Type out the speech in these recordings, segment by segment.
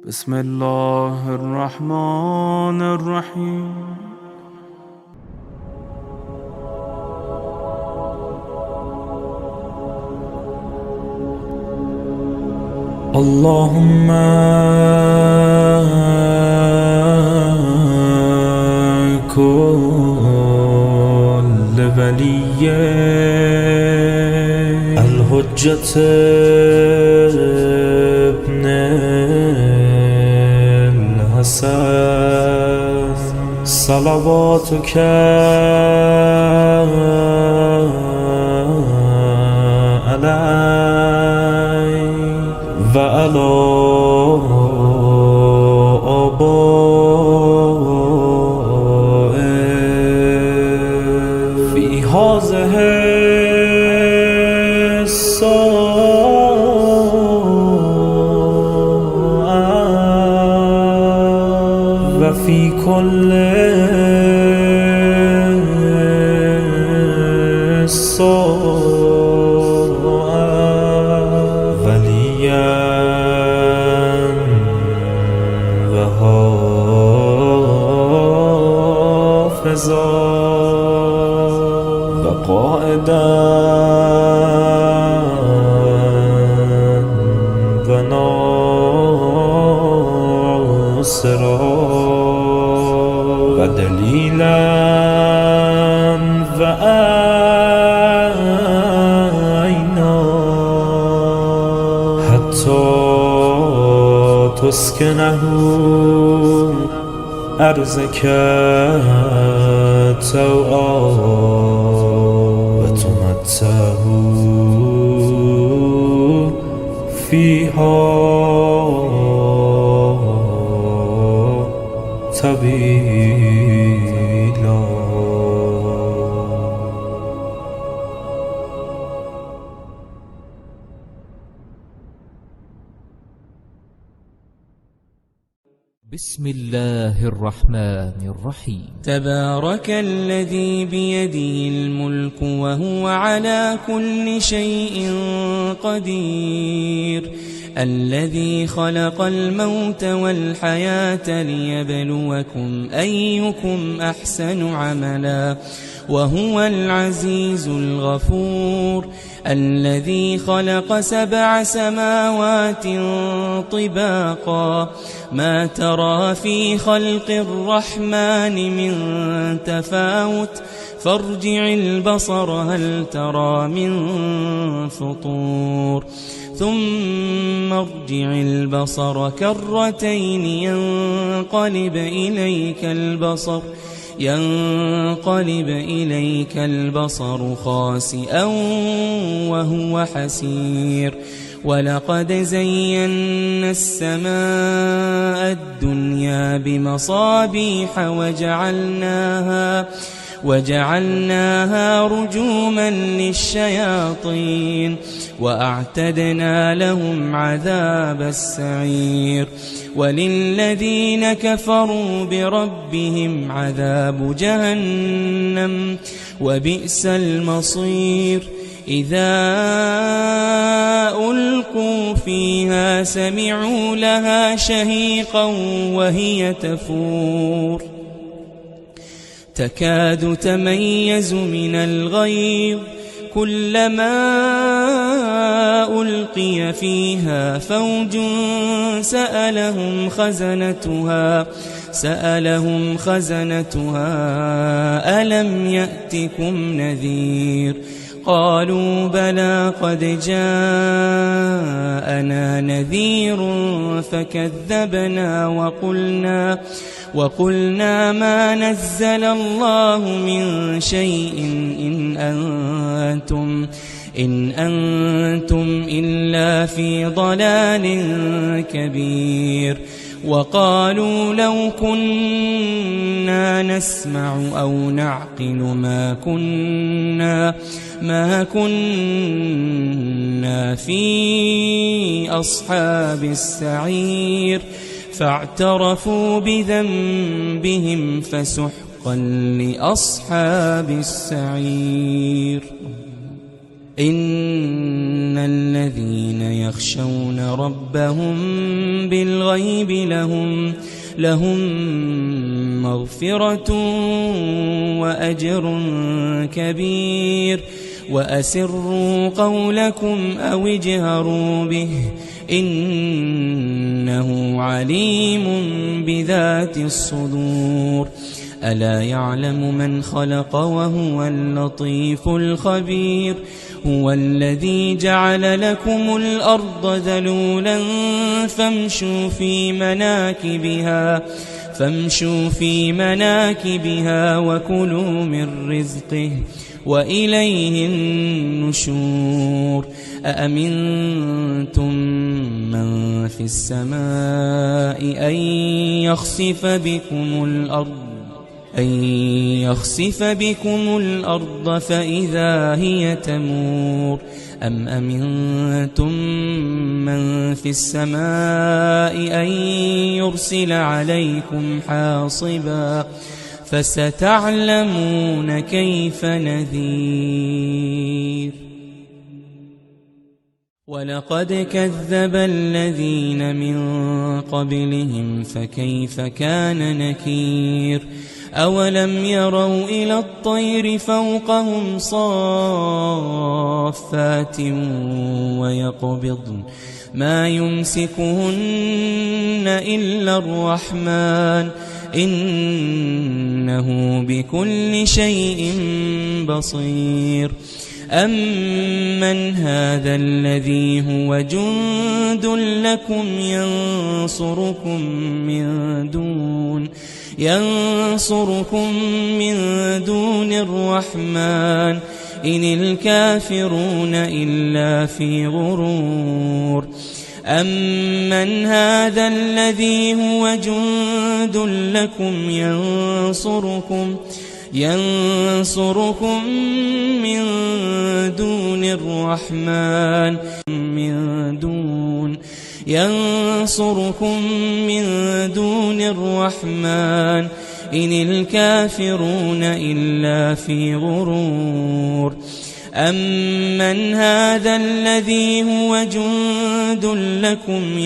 بسم الله الرحمن الرحيم. اللهم كن لولي الحجة ابن الحسن صلواتك عليه وعلى آبائه في هذه الساعة وفي كل ساعة وليا وحافظا وقائدا وناصرا ودليلا وعينا حتى تسكنه أرضك طوعا وتمتعه فيها طويلا. بسم الله الرحمن الرحيم. تبارك الذي بيده الملك وهو على كل شيء قدير، الذي خلق الموت والحياة ليبلوكم أيكم أحسن عملا وهو العزيز الغفور، الذي خلق 7 سماوات طباقا ما ترى في خلق الرحمن من تفاوت فارجع البصر هل ترى من فطور ثم ارجع البصر كرتين ينقلب إليك البصر خاسئا وهو حسير. ولقد زينا السماء الدنيا بمصابيح وجعلناها رجوما للشياطين وأعتدنا لهم عذاب السعير. وللذين كفروا بربهم عذاب جهنم وبئس المصير. إذا ألقوا فيها سمعوا لها شهيقا وهي تفور تكاد تميز من الغيظ كلما ألقي فيها فوج سألهم خزنتها ألم يأتكم نذير قالوا بلى قد جاءنا نذير فكذبنا وقلنا ما نزل الله من شيء إن أنتم إلا في ضلال كبير. وقالوا لو كنا نسمع أو نعقل ما كنا في أصحاب السعير فاعترفوا بذنبهم فسحقا لأصحاب السعير. إن الذين يخشون ربهم بالغيب لهم مغفرة وأجر كبير وأسروا قولكم أو اجهروا به إنه عليم بذات الصدور ألا يعلم من خلق وهو اللطيف الخبير هو الذي جعل لكم الأرض ذلولا فامشوا في مناكبها وكلوا من رزقه وإليه النشور أأمنتم من في السماء أن يخسف بكم الأرض فإذا هي تمور أم أمنتم من في السماء أن يرسل عليكم حاصبا فستعلمون كيف نذير ولقد كذب الذين من قبلهم فكيف كان نكير أولم يروا إلى الطير فوقهم صافات ويقبضن ما يمسكهن إلا الرحمن إنه بكل شيء بصير أمن هذا الذي هو جند لكم ينصركم من دون الرحمن إن الكافرون إلا في غرور أمن هذا الذي هو جند لكم ينصركم من دون الرحمن إن الكافرون إلا في غرور أمن هذا الذي هو جند لكم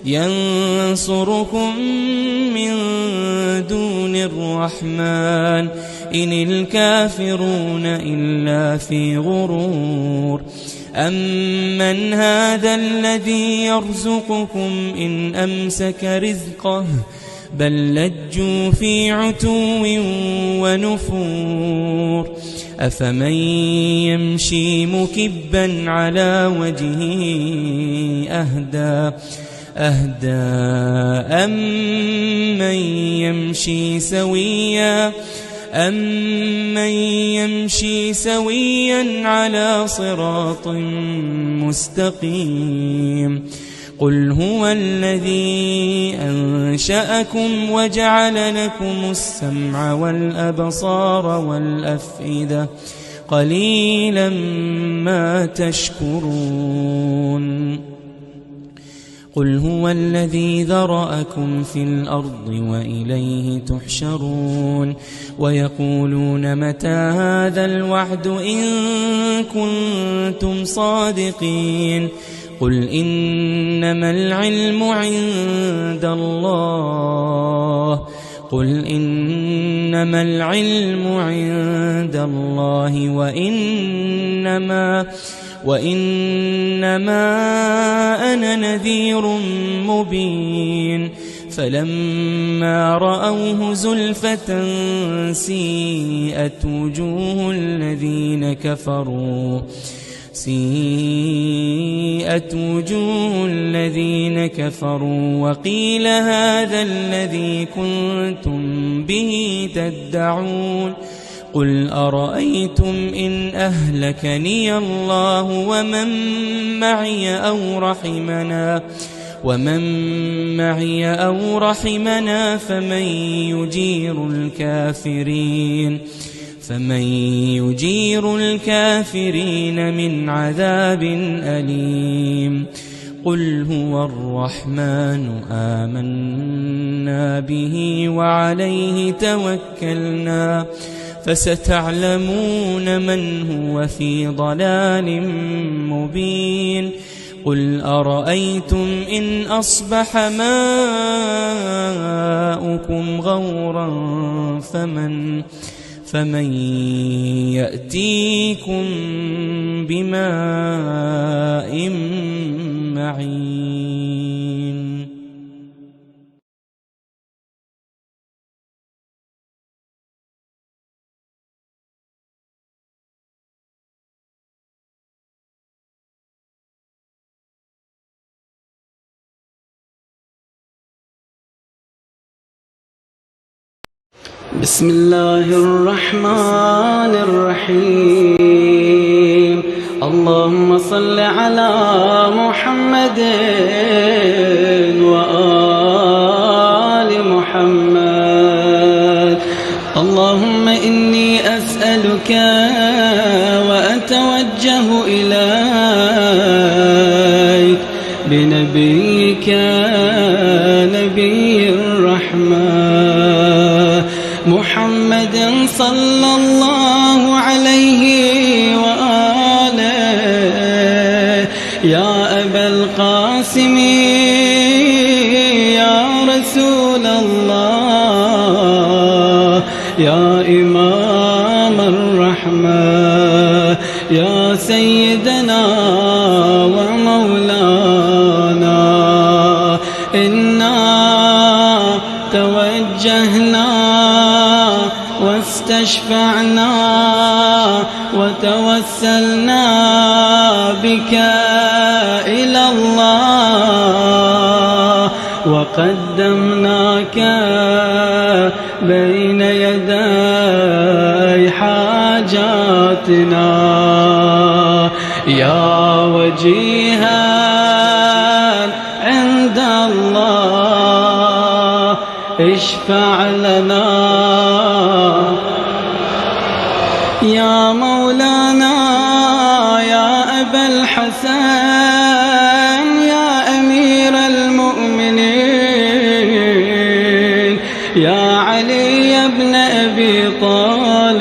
ينصركم من دون الرحمن إن الكافرون إلا في غرور أمن هذا الذي يرزقكم إن أمسك رزقه بل لجوا في عتو ونفور أفمن يمشي مكبا على وجهه أهدى أمن يمشي سويا على صراط مستقيم قل هو الذي أنشأكم وجعل لكم السمع والأبصار والأفئدة قليلا ما تشكرون قل هو الذي ذرأكم في الأرض وإليه تحشرون ويقولون متى هذا الوعد إن كنتم صادقين قل إنما العلم عند الله وإنما أنا نذير مبين فلما رأوه زلفة سيئت وجوه الذين كفروا وقيل هذا الذي كنتم به تدعون قل أرأيتم إن أهلكني الله ومن معي أو رحمنا فمن يجير الكافرين من عذاب أليم قل هو الرحمن آمنا به وعليه توكلنا فستعلمون من هو في ضلال مبين قل أرأيتم إن أصبح ماؤكم غورا فمن يأتيكم بماء معين بسم الله الرحمن الرحيم اللهم صل على محمد وآل محمد اللهم إني أسألك وأتوجه إليك بنبيك نبي الرحمة محمد صلى الله عليه وآله يا أبا القاسم يا رسول الله يا إمام الرحمة يا سيدنا ومولانا إنا توجهنا واستشفعنا وتوسلنا بك إلى الله وقدمناك بين يدي حاجاتنا يا وجيها عند الله اشفع لنا يا مولانا يا أبا الحسن يا أمير المؤمنين يا علي بن أبي طالب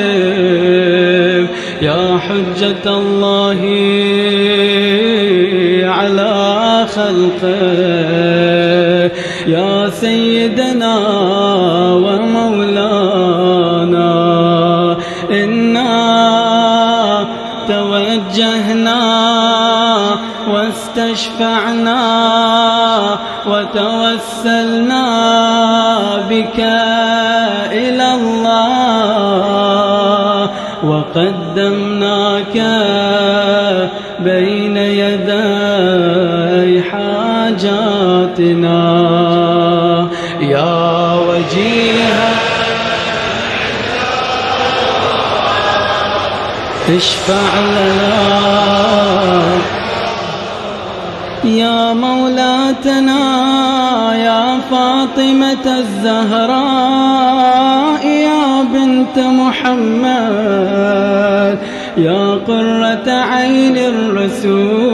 يا حجة الله على خلقه يا سيدنا ومولانا إنا توجهنا واستشفعنا وتوسلنا بك إلى الله وقدمناك بين يدي حاجاتنا يا وجيها اشفع لنا يا مولاتنا يا فاطمة الزهراء يا بنت محمد يا قرة عين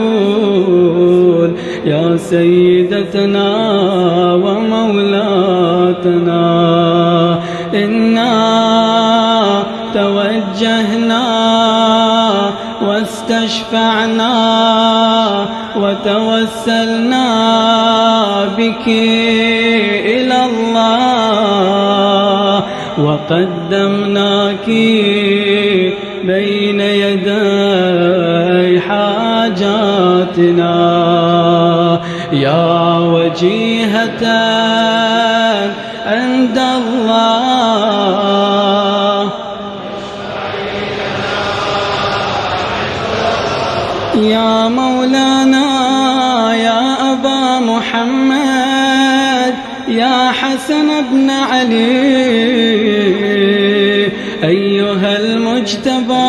الرسول يا سيدتنا ومولاتنا إنا توجهنا واستشفعنا وتوسلنا بك إلى الله وقدمناك بين يدي حاجاتنا يا وجيهة عند الله يا مولانا يا أبا محمد يا حسن بن علي أيها المجتبى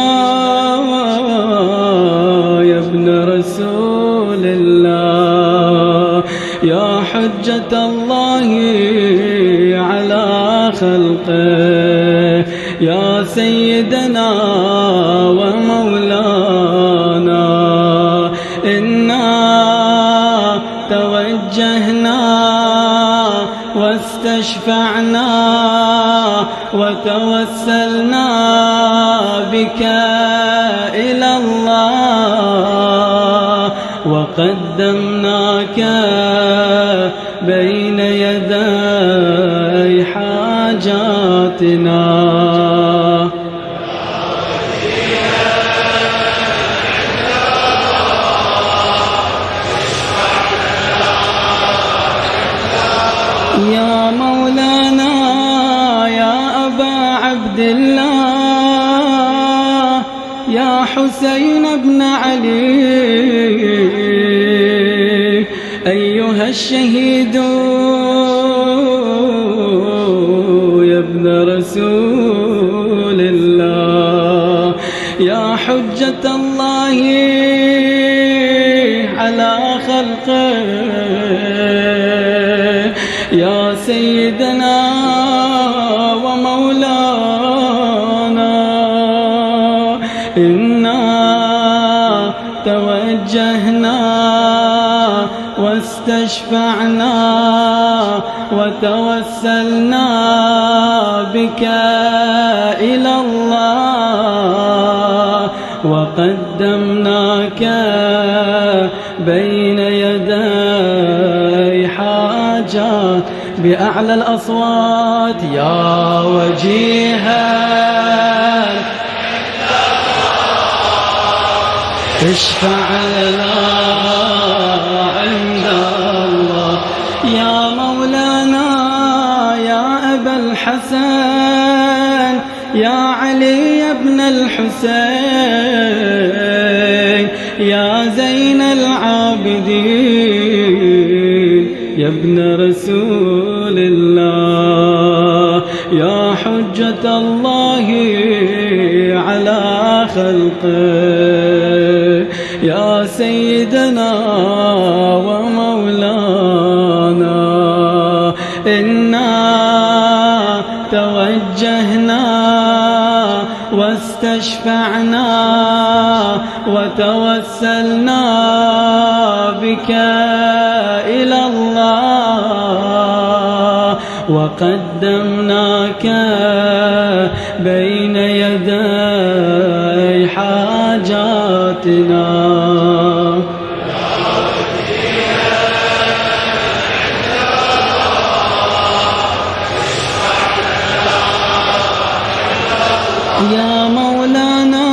يا ابن رسول الله يا حجة الله على خلقه يا سيدنا ومولانا إنا توجهنا واستشفعنا وتوسلنا بك إلى الله وقدمناك بين يدي حاجاتنا. يا مولانا يا أبا عبد الله يا حسين بن علي أيها الشهيد يا ابن رسول الله يا حجة الله على خلقه يا سيدنا ومولانا إنا توجهنا واستشفعنا وتوسلنا بك إلى الله وقدمناك بين يدي حاجات بأعلى الأصوات يا وجيها اشفع لنا عند الله يا مولانا يا أبا الحسن يا علي بن الحسين يا زين العابدين يا ابن رسول الله يا حجة الله على خلقه يا سيدنا ومولانا إنا توجهنا واستشفعنا وتوسلنا بك إلى الله وقدمناك بين يدي حاجاتنا. يا مولانا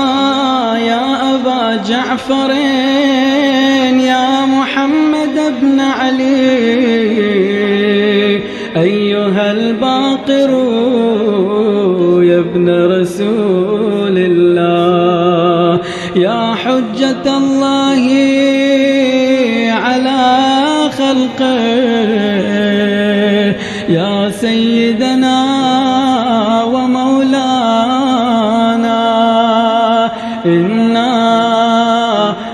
يا أبا جعفر يا محمد بن علي أيها الباقر يا ابن رسول الله يا حجة الله على خلقه يا سيدنا ومولانا إنا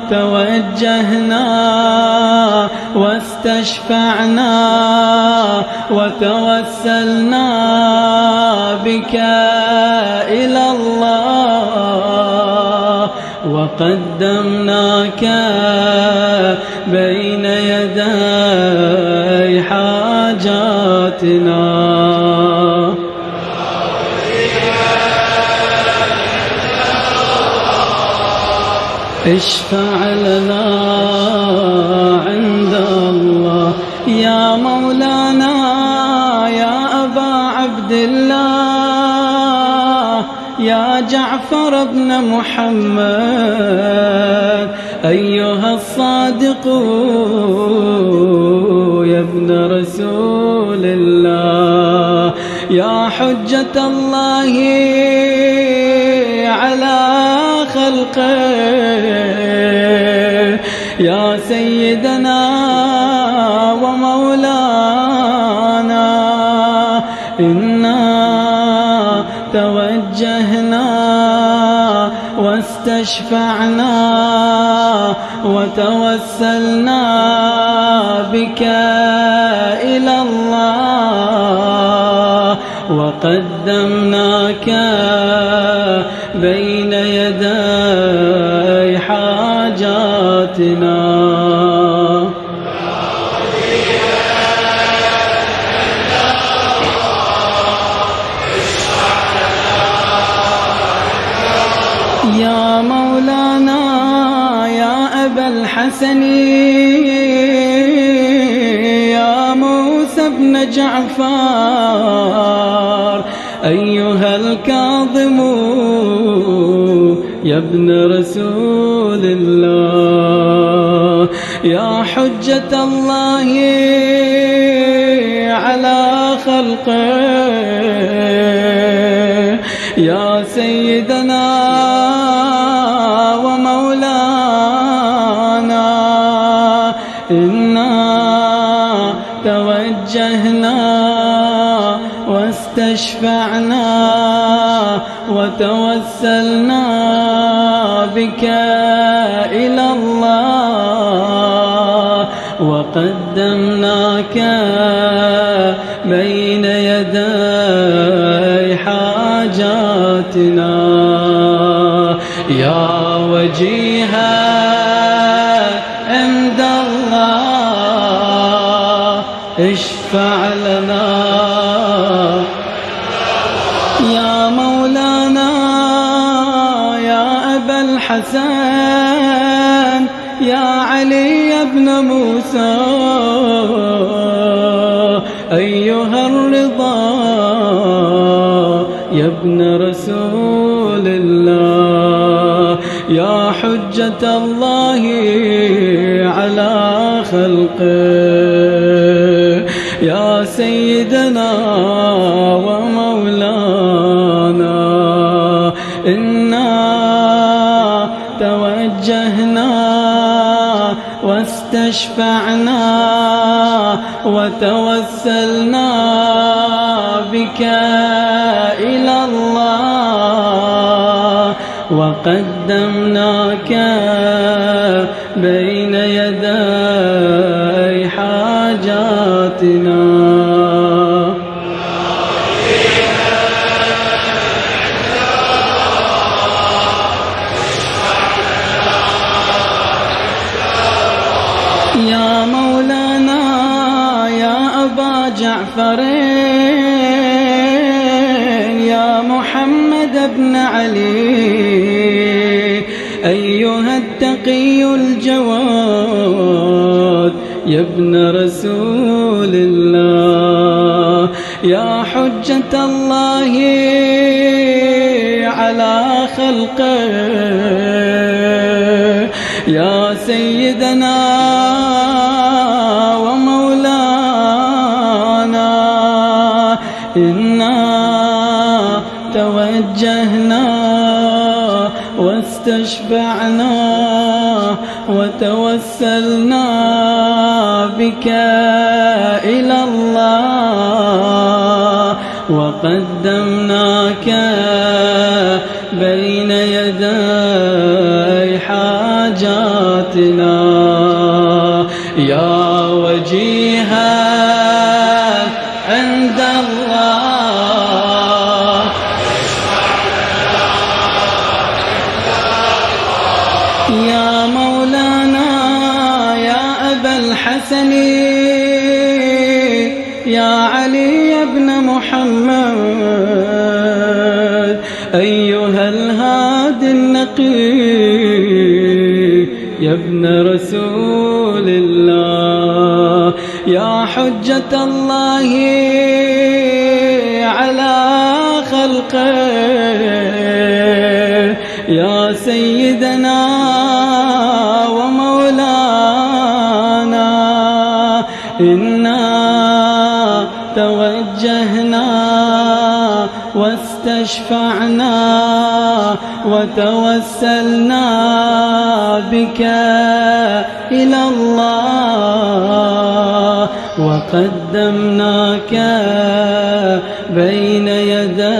توجهنا واستشفعنا وتوسلنا بك إلى الله وقدمناك بين يدي حاجاتنا. اشفع لنا عند الله يا مولانا يا أبا عبد الله يا جعفر بن محمد أيها الصادق يا ابن رسول الله يا حجة الله على خلقه يا سيدنا ومولانا إنا توجهنا واستشفعنا وتوسلنا بك إلى الله وقدمناك بين يدي حاجاتنا. الحسن يا موسى بن جعفر أيها الكاظم يا ابن رسول الله يا حجة الله على خلقه يا سيدنا ومولانا إنا توجهنا واستشفعنا وتوسلنا بك إلى الله وقدمناك بين يدي حاجاتنا يا وجيها عند الله اشفع لنا يا مولانا يا أبا الحسن يا علي بن موسى أيها الرضا يا ابن رسول الله يا حجة الله على خلقه يا سيدنا ومولانا إنا توجهنا واستشفعنا وتوسلنا بك إلى الله وقدمناك بين يدي حاجاتنا يا مولانا يا أبا جعفر يا محمد بن علي أيها التقي الجواد يا ابن رسول الله يا حجة الله على خلقه يا سيدنا ومولانا إنا توجهنا واستشفعنا وتوسلنا بك إلى الله وقدمناك بين يدي حاجاتنا يا وجيها عند الله يا مولانا يا أبا الحسن يا علي بن محمد أيها الهادي النقي يا ابن رسول الله يا حجة الله على خلقه يا سيدنا ومولانا إنا توجهنا واستشفعنا وتوسلنا بك إلى الله وقدمناك بين يدي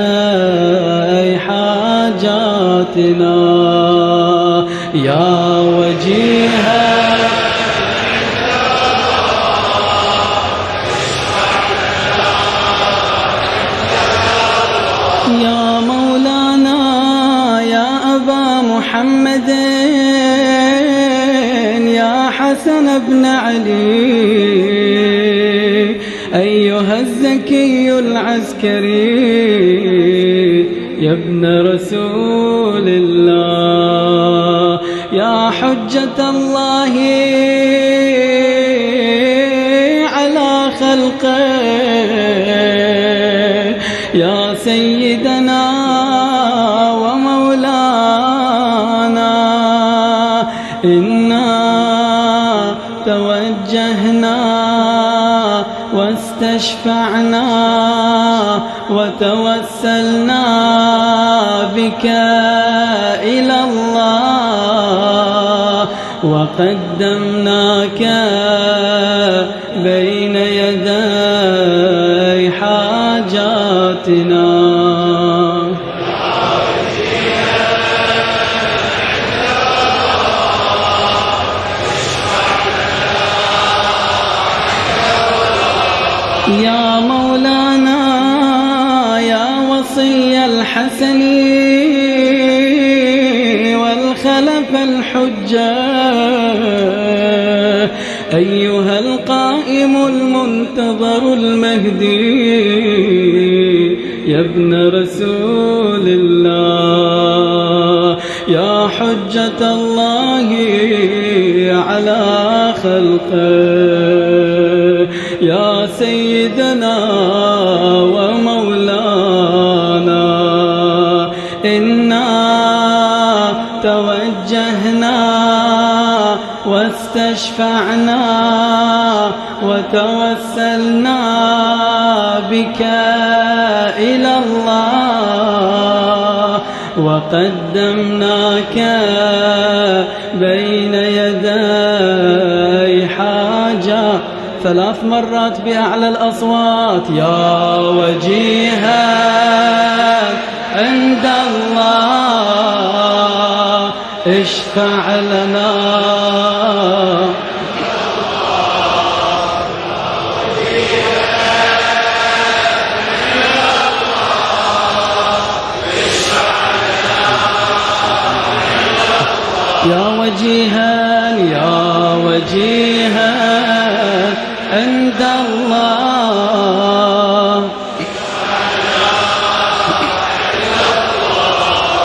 حاجاتنا يا وجيها يا مولانا يا أبا محمد يا حسن بن علي أيها الزكي العسكري يا ابن رسول الله يا حجة الله على خلقه يا سيدنا ومولانا إنا توجهنا واستشفعنا وتوسلنا بك إلى الله وقدمناك بين يدي حاجاتنا يا مولانا يا وصي الحسن والخلف الحجة أيها القائم المنتظر المهدي يا ابن رسول الله يا حجة الله على خلقه يا سيدنا ومولانا إنا توجهنا واستشفعنا وتوسلنا بك إلى الله وقدمناك بين يدي حاجة 3 مرات بأعلى الأصوات يا وجيها عند الله اشفع لنا يا وجيها يا وجيها عند الله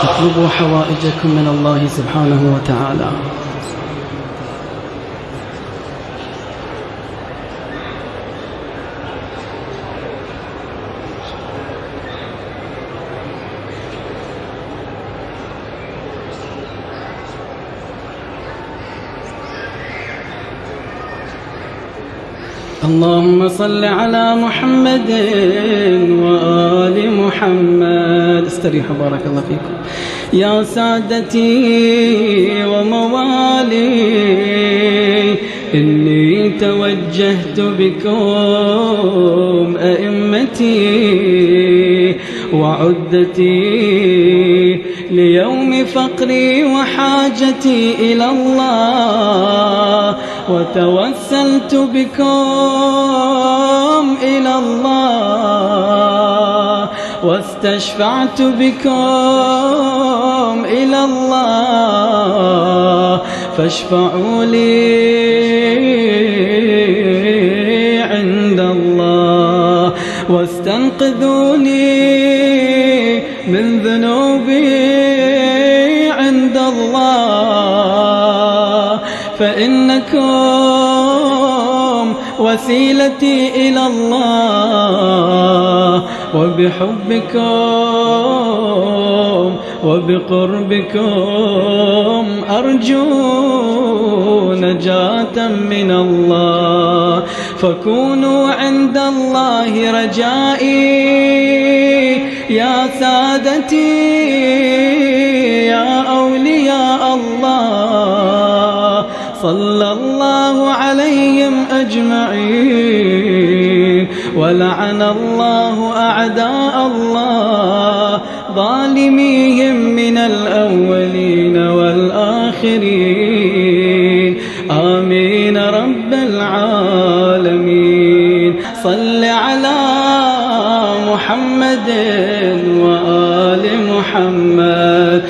اطلبوا حوائجكم من الله سبحانه وتعالى اللهم صل على محمد وآل محمد استريحوا بارك الله فيكم يا سادتي وموالي إني توجهت بكم أئمتي وعدتي ليوم فقري وحاجتي إلى الله وتوسلت بكم إلى الله واستشفعت بكم إلى الله فاشفعوا لي عند الله واستنقذوني من ذنوبي عند الله فإنكم وسيلتي إلى الله وبحبكم وبقربكم أرجو نجاة من الله فكونوا عند الله رجائي يا سادتي يا أولياء الله صلى الله عليهم أجمعين ولعن الله أعداء الله ظالميهم من الأولين والآخرين آمين رب العالمين صل على محمد وآل محمد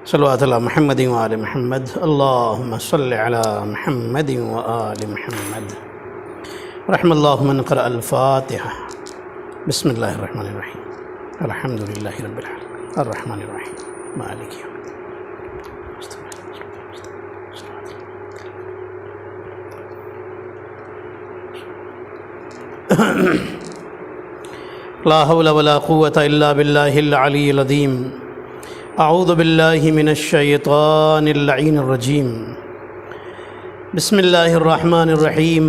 صلوات علی محمد و آل محمد اللہم صل علی محمد و آل محمد رحم اللہ من قرأ الفاتحہ بسم اللہ الرحمن الرحیم الحمدللہ رب العالمین الرحمن الرحیم مالک یوم الدین لا حول ولا قوة الا باللہ العلی العظیم اعوذ باللہ من الشیطان اللعین الرجیم بسم اللہ الرحمن الرحیم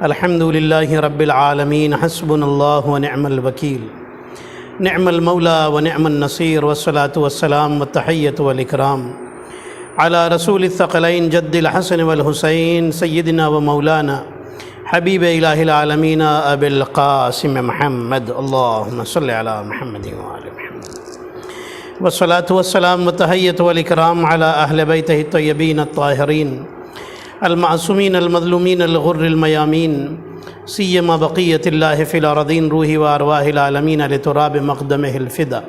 الحمد للہ رب العالمین حسبنا اللہ ونعم الوکیل نعم المولا ونعم النصیر والصلاة والسلام والتحیۃ والاکرام علی رسول الثقلین جد الحسن والحسین سیدنا و مولانا حبیب الہ العالمین ابی القاسم محمد اللہم صلی علی محمد و آل محمد والصلاة والسلام والتحیۃ والاکرام علی اہل بیتہ الطیبین الطاہرین المعصومین المظلومین الغر المیامین سیما بقیت اللہ فی الارضین روحی و ارواح العالمین لتراب مقدمہ الفدا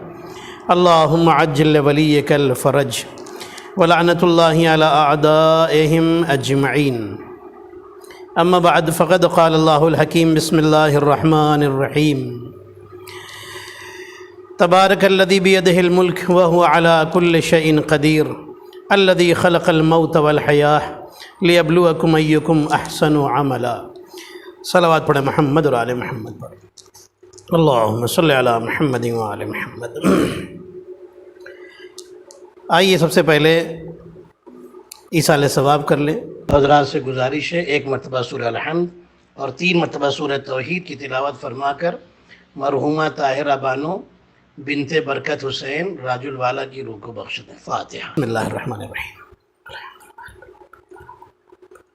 اللہم عجل ولیک الفرج ولعنۃ اللہ علی اعدائہم اجمعین اما بعد فقد قال اللہ الحکیم بسم اللہ الرحمن الرحیم تبارک الذی بیدہ الملک وہو علی کل شیء قدیر الذی خلق الموت والحیاہ لیبلوکم ایکم احسن عملا صلوات پڑھیں محمد اور آل محمد پر اللہم صلی علی محمد و آل محمد آئیے سب سے پہلے ایصال ثواب کر لیں حضرات سے گزارش ہے ایک مرتبہ سورہ الحمد اور 3 مرتبہ سورہ توحید کی تلاوت فرما کر مرحومہ طاہرہ بانو بنت برکت حسین راج الوالا کی روح کو بخش دیں فاتحہ بسم اللہ الرحمن الرحیم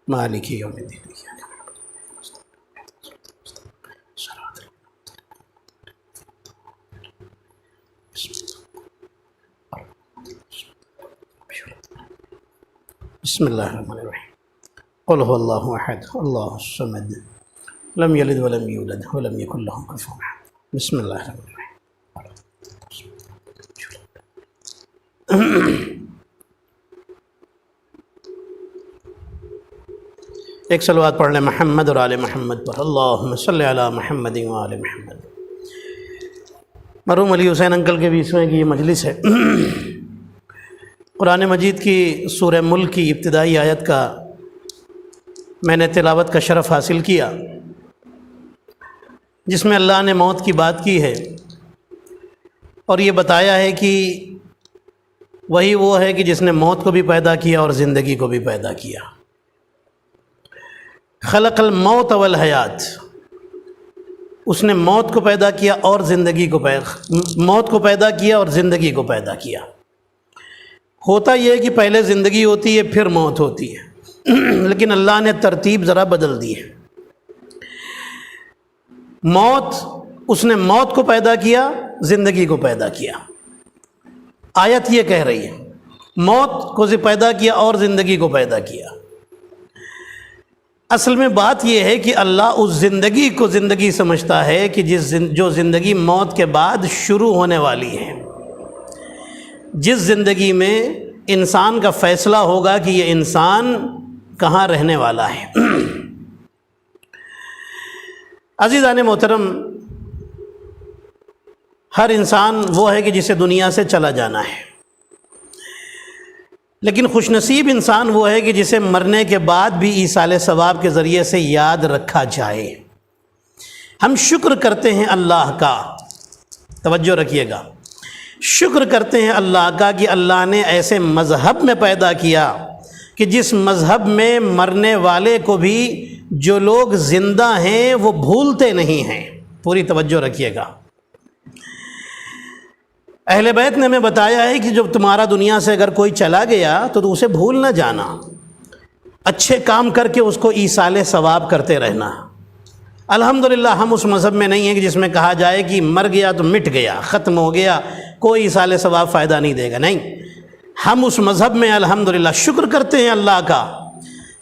مالک یوم الدین بسم اللہ الرحمن الرحیم قل هو اللہ احد اللہ الصمد لم یلد ولم یولد ولم یکن له کفوا احد بسم اللہ الرحمن الرحیم ایک صلوات پڑھ لیں محمد اور آل محمد پر، اللہم صلی علی محمد و آل محمد۔ مرحوم علی حسین انکل کے 20ویں کی یہ مجلس ہے۔ قرآن مجید کی سورہ ملک کی ابتدائی آیت کا میں نے تلاوت کا شرف حاصل کیا، جس میں اللہ نے موت کی بات کی ہے اور یہ بتایا ہے کہ وہی وہ ہے کہ جس نے موت کو بھی پیدا کیا اور زندگی کو بھی پیدا کیا۔ خلق الموت والحیات، اس نے موت کو پیدا کیا اور زندگی کو موت کو پیدا کیا اور زندگی کو پیدا کیا۔ ہوتا یہ ہے کہ پہلے زندگی ہوتی ہے پھر موت ہوتی ہے، لیکن اللہ نے ترتیب ذرا بدل دی ہے۔ موت، اس نے موت کو پیدا کیا، زندگی کو پیدا کیا۔ آیت یہ کہہ رہی ہے موت کو پیدا کیا اور زندگی کو پیدا کیا۔ اصل میں بات یہ ہے کہ اللہ اس زندگی کو زندگی سمجھتا ہے کہ جو زندگی موت کے بعد شروع ہونے والی ہے، جس زندگی میں انسان کا فیصلہ ہوگا کہ یہ انسان کہاں رہنے والا ہے۔ عزیزان محترم، ہر انسان وہ ہے کہ جسے دنیا سے چلا جانا ہے، لیکن خوش نصیب انسان وہ ہے کہ جسے مرنے کے بعد بھی ایصال ثواب کے ذریعے سے یاد رکھا جائے۔ ہم شکر کرتے ہیں اللہ کا، توجہ رکھیے گا، شکر کرتے ہیں اللہ کا کہ اللہ نے ایسے مذہب میں پیدا کیا کہ جس مذہب میں مرنے والے کو بھی جو لوگ زندہ ہیں وہ بھولتے نہیں ہیں۔ پوری توجہ رکھیے گا۔ اہل بیت نے ہمیں بتایا ہے کہ جب تمہارا دنیا سے اگر کوئی چلا گیا تو اسے بھول نہ جانا، اچھے کام کر کے اس کو ایصال ثواب کرتے رہنا۔ الحمدللہ ہم اس مذہب میں نہیں ہیں کہ جس میں کہا جائے کہ مر گیا تو مٹ گیا، ختم ہو گیا، کوئی ایصال ثواب فائدہ نہیں دے گا، نہیں۔ ہم اس مذہب میں الحمدللہ شکر کرتے ہیں اللہ کا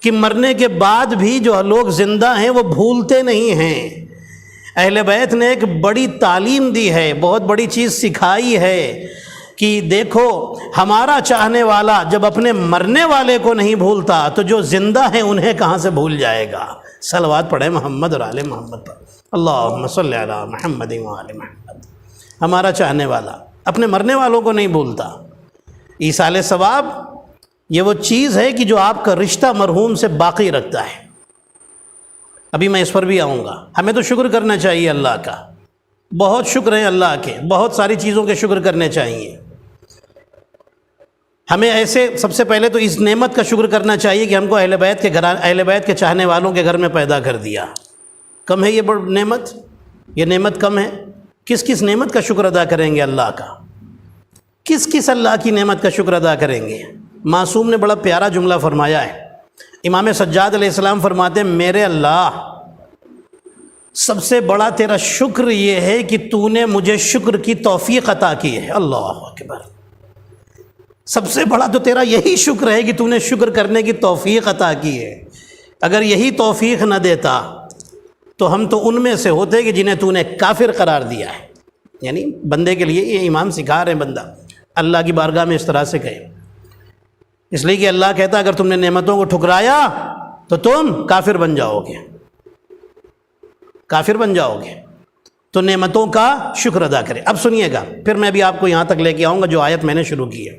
کہ مرنے کے بعد بھی جو لوگ زندہ ہیں وہ بھولتے نہیں ہیں۔ اہل بیت نے ایک بڑی تعلیم دی ہے، بہت بڑی چیز سکھائی ہے کہ دیکھو ہمارا چاہنے والا جب اپنے مرنے والے کو نہیں بھولتا تو جو زندہ ہیں انہیں کہاں سے بھول جائے گا۔ صلوات پڑھیں محمد اور آل محمد پر، اللہم صلی علی محمد و آل محمد۔ ہمارا چاہنے والا اپنے مرنے والوں کو نہیں بھولتا۔ ایصال ثواب یہ وہ چیز ہے کہ جو آپ کا رشتہ مرحوم سے باقی رکھتا ہے۔ ابھی میں اس پر بھی آؤں گا۔ ہمیں تو شکر کرنا چاہیے اللہ کا، بہت شکر ہے اللہ کے، بہت ساری چیزوں کے شکر کرنے چاہیے ہمیں۔ ایسے سب سے پہلے تو اس نعمت کا شکر کرنا چاہیے کہ ہم کو اہل بیت کے چاہنے والوں کے گھر میں پیدا کر دیا۔ کم ہے یہ بڑی نعمت؟ یہ نعمت کم ہے؟ کس کس نعمت کا شکر ادا کریں گے اللہ کا؟ کس کس اللہ کی نعمت کا شکر ادا کریں گے؟ معصوم نے بڑا پیارا جملہ فرمایا ہے۔ امام سجاد علیہ السلام فرماتے ہیں میرے اللہ سب سے بڑا تیرا شکر یہ ہے کہ تو نے مجھے شکر کی توفیق عطا کی ہے۔ اللہ اکبر، سب سے بڑا تو تیرا یہی شکر ہے کہ تو نے شکر کرنے کی توفیق عطا کی ہے۔ اگر یہی توفیق نہ دیتا تو ہم تو ان میں سے ہوتے کہ جنہیں تو نے کافر قرار دیا ہے۔ یعنی بندے کے لیے یہ امام سکھا رہے ہیں، بندہ اللہ کی بارگاہ میں اس طرح سے کہے، اس لیے کہ اللہ کہتا ہے اگر تم نے نعمتوں کو ٹھکرایا تو تم کافر بن جاؤ گے، کافر بن جاؤ گے۔ تو نعمتوں کا شکر ادا کرے۔ اب سنیے گا، پھر میں بھی آپ کو یہاں تک لے کے آؤں گا جو آیت میں نے شروع کی ہے۔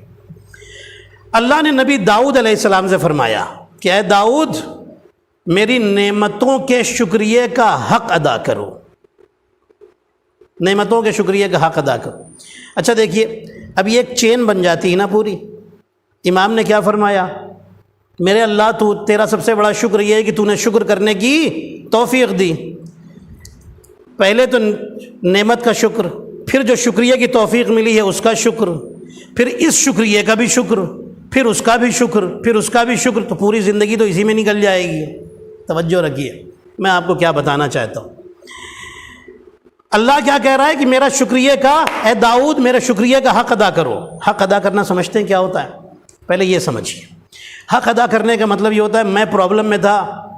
اللہ نے نبی داؤد علیہ السلام سے فرمایا کہ اے داؤد میری نعمتوں کے شکریہ کا حق ادا کرو، نعمتوں کے شکریہ کا حق ادا کرو۔ اچھا دیکھیے، اب یہ ایک چین بن جاتی ہے نا پوری۔ امام نے کیا فرمایا؟ میرے اللہ تو تیرا سب سے بڑا شکر یہ ہے کہ تو نے شکر کرنے کی توفیق دی۔ پہلے تو نعمت کا شکر، پھر جو شکریہ کی توفیق ملی ہے اس کا شکر، پھر اس شکریہ کا بھی شکر، پھر اس کا بھی شکر، پھر اس کا بھی شکر، تو پوری زندگی تو اسی میں نکل جائے گی۔ توجہ رکھیے، میں آپ کو کیا بتانا چاہتا ہوں۔ اللہ کیا کہہ رہا ہے کہ میرا شکریہ کا، اے داؤد میرے شکریہ کا حق ادا کرو۔ حق ادا کرنا سمجھتے ہیں کیا ہوتا ہے؟ پہلے یہ سمجھیے، حق ادا کرنے کا مطلب یہ ہوتا ہے میں پرابلم میں تھا،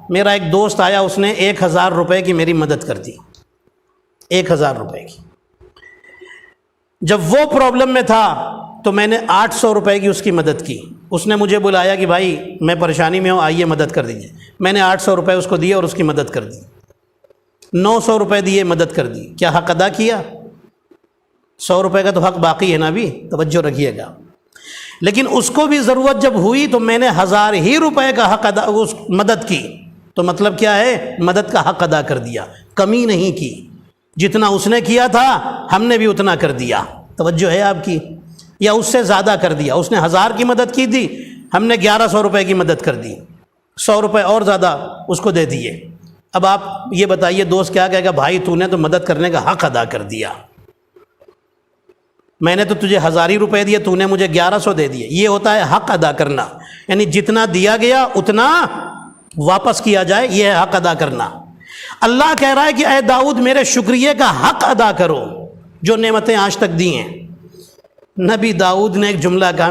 میرا ایک دوست آیا، اس نے 1000 روپے کی میری مدد کر دی، 1000 روپے کی۔ جب وہ پرابلم میں تھا تو میں نے 800 روپے کی اس کی مدد کی. اس نے مجھے بلایا کہ بھائی میں پریشانی میں ہوں، آئیے مدد کر دیجیے. میں نے 800 روپے اس کو دیے اور اس کی مدد کر دی. 900 روپے دیے، مدد کر دی. کیا حق ادا کیا؟ 100 روپے کا تو حق باقی ہے نا. بھی توجہ رکھیے گا. لیکن اس کو بھی ضرورت جب ہوئی تو میں نے 1000 ہی روپے کا حق ادا، اس مدد کی. تو مطلب کیا ہے؟ مدد کا حق ادا کر دیا، کمی نہیں کی. جتنا اس نے کیا تھا ہم نے بھی اتنا کر دیا. توجہ ہے آپ کی؟ یا اس سے زیادہ کر دیا. اس نے 1000 کی مدد کی تھی، ہم نے 1100 روپے کی مدد کر دی. 100 روپے اور زیادہ اس کو دے دیے. اب آپ یہ بتائیے دوست کیا کہے گا؟ بھائی تو نے تو مدد کرنے کا حق ادا کر دیا. میں نے تو تجھے 1000 ہی روپے دیے، تو نے مجھے 1100 دے دیے. یہ ہوتا ہے حق ادا کرنا. یعنی جتنا دیا گیا اتنا واپس کیا جائے، یہ ہے حق ادا کرنا. اللہ کہہ رہا ہے کہ اے داؤد میرے شکریہ کا حق ادا کرو جو نعمتیں آج تک دی ہیں. نبی داؤد نے ایک جملہ کہا،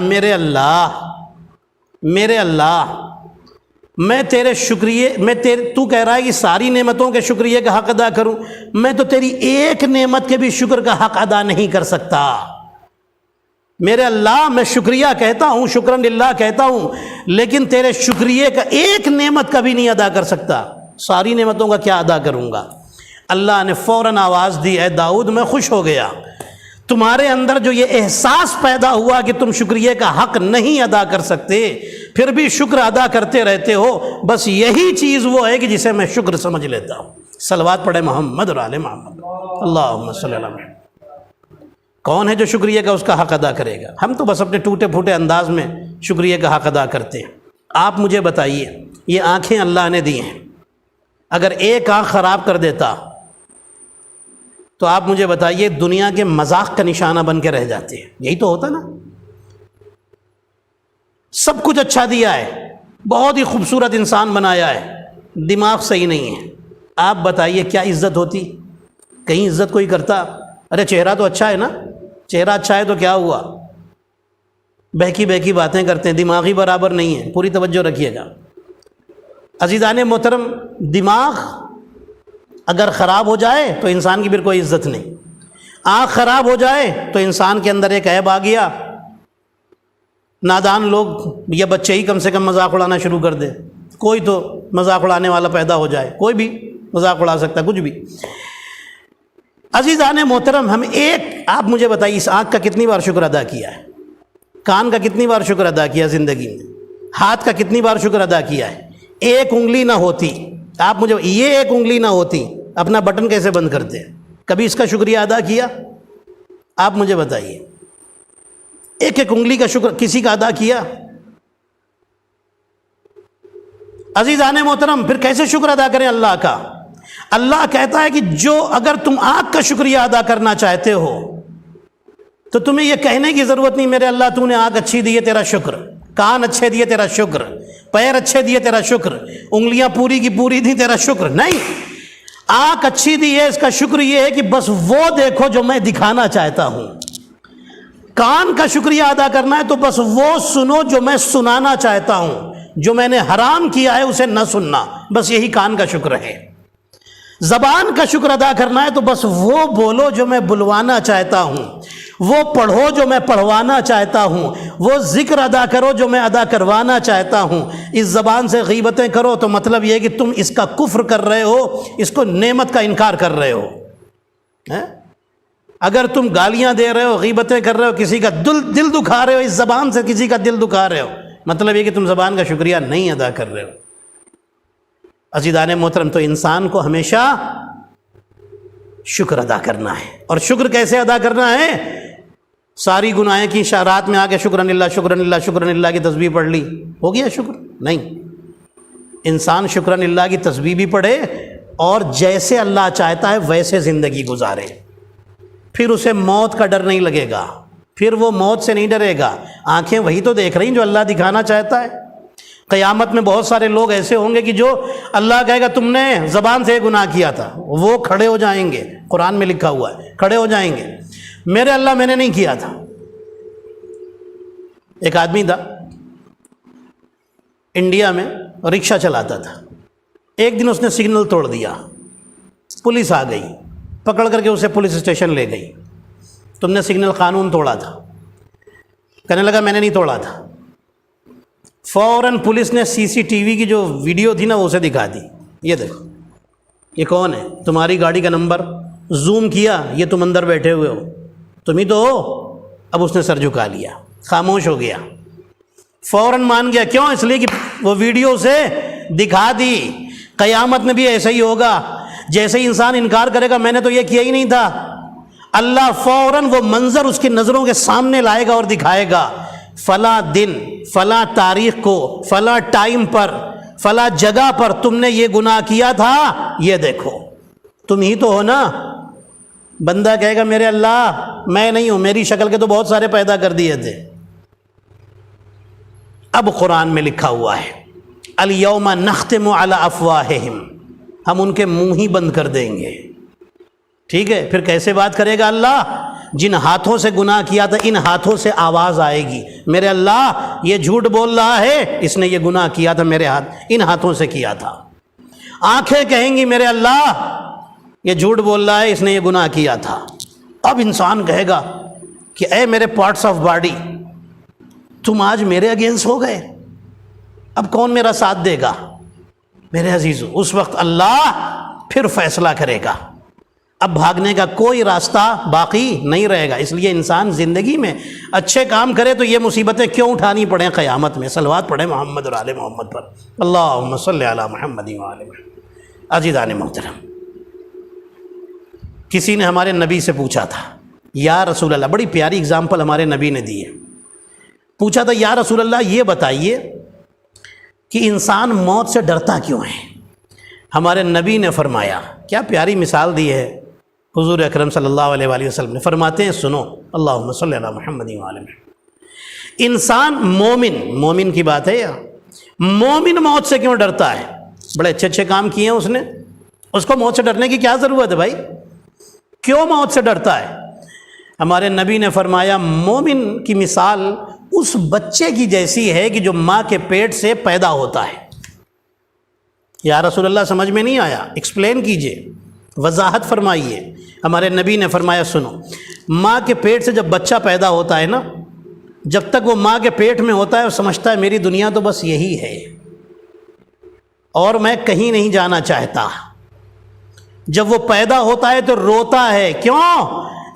میرے اللہ میں تیرے شکریہ، تو کہہ رہا ہے کہ ساری نعمتوں کے شکریہ کا حق ادا کروں، میں تو تیری ایک نعمت کے بھی شکر کا حق ادا نہیں کر سکتا. میرے اللہ میں شکریہ کہتا ہوں، شکرن للہ کہتا ہوں، لیکن تیرے شکریہ کا ایک نعمت کا بھی نہیں ادا کر سکتا. ساری نعمتوں کا کیا ادا کروں گا؟ اللہ نے فوراً آواز دی، اے داؤد میں خوش ہو گیا. تمہارے اندر جو یہ احساس پیدا ہوا کہ تم شکریہ کا حق نہیں ادا کر سکتے، پھر بھی شکر ادا کرتے رہتے ہو، بس یہی چیز وہ ہے کہ جسے میں شکر سمجھ لیتا ہوں. صلوات پڑھے محمد اور آل محمد. اللہم صلی اللہ علیہ وسلم. کون ہے جو شکریہ کا اس کا حق ادا کرے گا؟ ہم تو بس اپنے ٹوٹے پھوٹے انداز میں شکریہ کا حق ادا کرتے ہیں. آپ مجھے بتائیے، یہ آنکھیں اللہ نے دی ہیں، اگر ایک آنکھ خراب کر دیتا تو آپ مجھے بتائیے دنیا کے مذاق کا نشانہ بن کے رہ جاتے ہیں. یہی تو ہوتا نا. سب کچھ اچھا دیا ہے، بہت ہی خوبصورت انسان بنایا ہے، دماغ صحیح نہیں ہے. آپ بتائیے کیا عزت ہوتی؟ کہیں عزت کوئی کرتا؟ ارے چہرہ تو اچھا ہے نا، چہرہ اچھا ہے تو کیا ہوا؟ بہکی بہکی باتیں کرتے ہیں، دماغی برابر نہیں ہے. پوری توجہ رکھیے گا عزیزان محترم. دماغ اگر خراب ہو جائے تو انسان کی پھر کوئی عزت نہیں. آنکھ خراب ہو جائے تو انسان کے اندر ایک عیب آ گیا. نادان لوگ یا بچے ہی کم سے کم مذاق اڑانا شروع کر دے. کوئی تو مذاق اڑانے والا پیدا ہو جائے، کوئی بھی مذاق اڑا سکتا ہے، کچھ بھی. عزیزان محترم، ہم آپ مجھے بتائیے اس آنکھ کا کتنی بار شکر ادا کیا ہے؟ کان کا کتنی بار شکر ادا کیا زندگی میں؟ ہاتھ کا کتنی بار شکر ادا کیا ہے؟ ایک انگلی نہ ہوتی، آپ مجھے یہ ایک انگلی نہ ہوتی، اپنا بٹن کیسے بند کرتے؟ کبھی اس کا شکریہ ادا کیا؟ آپ مجھے بتائیے، ایک ایک انگلی کا شکر کسی کا ادا کیا؟ عزیزان محترم، پھر کیسے شکر ادا کریں اللہ کا؟ اللہ کہتا ہے کہ اگر تم آنکھ کا شکریہ ادا کرنا چاہتے ہو تو تمہیں یہ کہنے کی ضرورت نہیں میرے اللہ تو نے آنکھ اچھی دی ہے تیرا شکر، کان اچھے دیے تیرا شکر، پیر اچھے دیے تیرا شکر، انگلیاں پوری کی پوری دی تیرا شکر. نہیں، آنکھ اچھی دی ہے اس کا شکر یہ ہے کہ بس وہ دیکھو جو میں دکھانا چاہتا ہوں. کان کا شکریہ ادا کرنا ہے تو بس وہ سنو جو میں سنانا چاہتا ہوں. جو میں نے حرام کیا ہے اسے نہ سننا، بس یہی کان کا شکر ہے. زبان کا شکر ادا کرنا ہے تو بس وہ بولو جو میں بلوانا چاہتا ہوں، وہ پڑھو جو میں پڑھوانا چاہتا ہوں، وہ ذکر ادا کرو جو میں ادا کروانا چاہتا ہوں. اس زبان سے غیبتیں کرو تو مطلب یہ ہے کہ تم اس کا کفر کر رہے ہو، اس کو نعمت کا انکار کر رہے ہو. اگر تم گالیاں دے رہے ہو، غیبتیں کر رہے ہو، کسی کا دل دکھا رہے ہو، اس زبان سے کسی کا دل دکھا رہے ہو، مطلب یہ کہ تم زبان کا شکریہ نہیں ادا کر رہے ہو. عزیزان محترم، تو انسان کو ہمیشہ شکر ادا کرنا ہے. اور شکر کیسے ادا کرنا ہے؟ ساری گناہیں کی رات میں آ کے شکرن اللہ شکرن اللہ شکرن اللہ کی تسبیح پڑھ لی، ہو گیا شکر؟ نہیں. انسان شکرن اللہ کی تسبیح بھی پڑھے اور جیسے اللہ چاہتا ہے ویسے زندگی گزارے. پھر اسے موت کا ڈر نہیں لگے گا، پھر وہ موت سے نہیں ڈرے گا. آنکھیں وہی تو دیکھ رہی ہیں جو اللہ دکھانا چاہتا ہے. قیامت میں بہت سارے لوگ ایسے ہوں گے کہ جو اللہ کہے گا تم نے زبان سے گناہ کیا تھا، وہ کھڑے ہو جائیں گے. قرآن میں لکھا ہوا ہے کھڑے ہو جائیں گے، میرے اللہ میں نے نہیں کیا تھا. ایک آدمی تھا انڈیا میں، رکشہ چلاتا تھا. ایک دن اس نے سگنل توڑ دیا، پولیس آ گئی، پکڑ کر کے اسے پولیس اسٹیشن لے گئی. تم نے سگنل قانون توڑا تھا. کہنے لگا میں نے نہیں توڑا تھا. فوراً پولیس نے CCTV کی جو ویڈیو تھی نا وہ اسے دکھا دی. یہ دیکھو یہ کون ہے, تمہاری گاڑی کا نمبر زوم کیا, یہ تم اندر بیٹھے ہوئے ہو, تم ہی تو ہو. اب اس نے سر جھکا لیا, خاموش ہو گیا. فوراً مان گیا. کیوں؟ اس لیے کہ وہ ویڈیو اسے دکھا دی. قیامت میں بھی ایسا ہی ہوگا. جیسے ہی انسان انکار کرے گا میں نے تو یہ کیا ہی نہیں تھا, اللہ فوراً وہ منظر اس کی نظروں کے سامنے لائے گا اور دکھائے گا. فلاں دن فلاں تاریخ کو فلاں ٹائم پر فلاں جگہ پر تم نے یہ گناہ کیا تھا, یہ دیکھو. تم ہی تو ہو نا. بندہ کہے گا میرے اللہ میں نہیں ہوں, میری شکل کے تو بہت سارے پیدا کر دیے تھے. اب قرآن میں لکھا ہوا ہے الیوم نختم علی افواہہم, ہم ان کے منہ ہی بند کر دیں گے. ٹھیک ہے, پھر کیسے بات کرے گا اللہ؟ جن ہاتھوں سے گناہ کیا تھا ان ہاتھوں سے آواز آئے گی, میرے اللہ یہ جھوٹ بول رہا ہے, اس نے یہ گناہ کیا تھا میرے ان ہاتھوں سے کیا تھا. آنکھیں کہیں گی میرے اللہ یہ جھوٹ بول رہا ہے, اس نے یہ گناہ کیا تھا. اب انسان کہے گا کہ اے میرے پارٹس آف باڈی تم آج میرے اگینسٹ ہو گئے, اب کون میرا ساتھ دے گا؟ میرے عزیزو اس وقت اللہ پھر فیصلہ کرے گا. اب بھاگنے کا کوئی راستہ باقی نہیں رہے گا. اس لیے انسان زندگی میں اچھے کام کرے تو یہ مصیبتیں کیوں اٹھانی پڑیں قیامت میں. صلوات پڑھیں محمد اور آل محمد پر. اللہم صلی علی محمد و آل محمد. عزیزان محترم, کسی نے ہمارے نبی سے پوچھا تھا یا رسول اللہ, بڑی پیاری اگزامپل ہمارے نبی نے دی ہے. پوچھا تھا یا رسول اللہ یہ بتائیے کہ انسان موت سے ڈرتا کیوں ہے؟ ہمارے نبی نے فرمایا, کیا پیاری مثال دی ہے حضور اکرم صلی اللہ علیہ وآلہ وسلم نے. فرماتے ہیں سنو, اللہم صلی علی محمد و آل محمد. انسان مومن کی بات ہے یا مومن موت سے کیوں ڈرتا ہے؟ بڑے اچھے کام کیے ہیں اس نے, اس کو موت سے ڈرنے کی کیا ضرورت ہے بھائی؟ کیوں موت سے ڈرتا ہے؟ ہمارے نبی نے فرمایا مومن کی مثال اس بچے کی جیسی ہے کہ جو ماں کے پیٹ سے پیدا ہوتا ہے. یا رسول اللہ سمجھ میں نہیں آیا؟ ایکسپلین کیجئے, وضاحت فرمائیے. ہمارے نبی نے فرمایا سنو, ماں کے پیٹ سے جب بچہ پیدا ہوتا ہے نا, جب تک وہ ماں کے پیٹ میں ہوتا ہے وہ سمجھتا ہے میری دنیا تو بس یہی ہے اور میں کہیں نہیں جانا چاہتا. جب وہ پیدا ہوتا ہے تو روتا ہے. کیوں؟